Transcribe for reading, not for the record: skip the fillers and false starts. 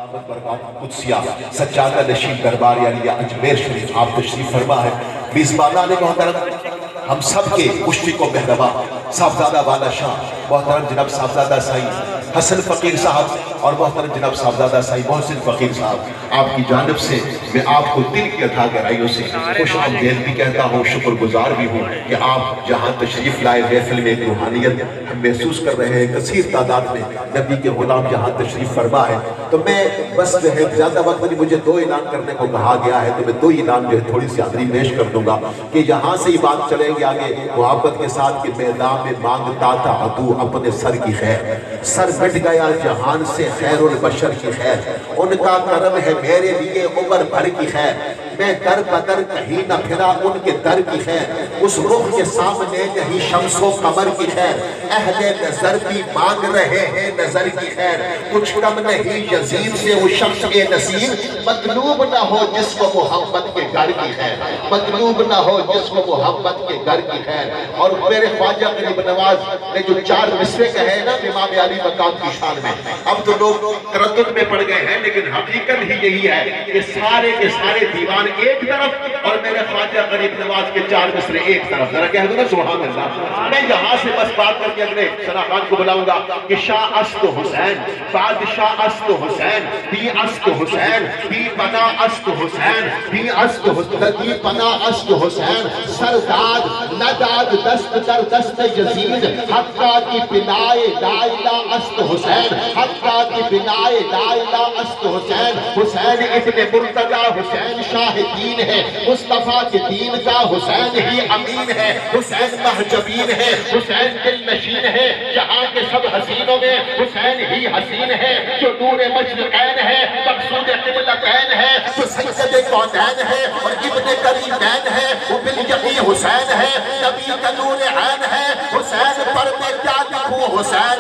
دامت برکات قدسیہ سجادہ نشین دربار یعنی اجمیر شریف آپ تشریف فرما ہے۔ میزبانان محترم ہم سب کے مشفق و مہربان صاحبزادہ والا شاہ محترم جناب صاحبزادہ سائی حسن فقیر صاحب اور محترم جناب صاحبزادہ سائی محسن فقیر صاحب، آپ کی جانب سے میں آپ کو دل کی عطا گہرائیوں سے خوش آمدید بھی کہتا ہوں، شکر گزار بھی ہوں کہ آپ جہاں تشریف لائے محفل میں ایک روحانیت ہم محسوس کر رہے ہیں، کثیر تعداد میں نبی کے غلام جہاں تشریف فرما ہے۔ تو میں بس جو ہے زیادہ وقت نہیں، مجھے 2 اعلان کرنے کو کہا گیا ہے تو میں 2 اعلان جو ہے تھوڑی سی حاضری پیش کر دوں گا کہ یہاں سے ہی بات چلیں گے آگے محبت کے ساتھ کہ میدان میں مانگتا تھا عدو اپنے سر کی خیر، سر مٹ گیا جہان سے خیر البشر کی خیر، ان کا کرم ہے میرے لیے عمر بھر کی خیر، میں در بدر کہیں نہ پھرا ان کے در کی خیر، اس رخ کے سامنے کہیں شمس و قمر کی خیر، اہل نظر بھی مانگ رہے ہیں نظر کی خیر، کچھ کم نہیں یزید سے وہ شخص کے نصیب، مطلوب نہ ہو جس کو محمد کے گھر کی خیر، مطلوب نہ ہو جس کو محمد کے گھر کی خیر۔ اور میرے خواجہ غریب نواز نے جو 4 مصرے کہے نا امام علی مقام کی شان میں، اب تو لوگ تردد میں پڑ گئے ہیں لیکن حقیقت ہی یہی ہے کہ سارے کے سارے دیوان ایک طرف اور میرے خواجہ غریب نواز کے 4 مصرے ایک طرف، ذرا کہہ دو نا سبحان اللہ۔ میں یہاں سے بس بات کر کے اگلے ثنا خان کو بلاؤں گا کہ شاہ است حسین، بادشاہ است حسین، بھی است حسین، بھی پنا است حسین، بھی است حسین، بھی پنا است حسین، سرداد نداد دست در دست یزید، حقہ کی بنائے دائلہ است حسین، حقہ کی بنائے دائلہ است حسین، حسین ابن مرتضی حسین شاہ دین ہے، مصطفیٰ کے دین کا حسین ہی امین ہے، حسین محجبین ہے، حسین دل نشین ہے، جہاں کے سب حسینوں میں حسین ہی حسین ہے، جو نور مشرقین ہے، مقصود قبلتین ہے، جو سید کونین ہے اور ابن کریمین ہے، وہ بالیقین حسین ہے، نبی کا نور عین ہے، حسین پر میں کیا لکھوں حسین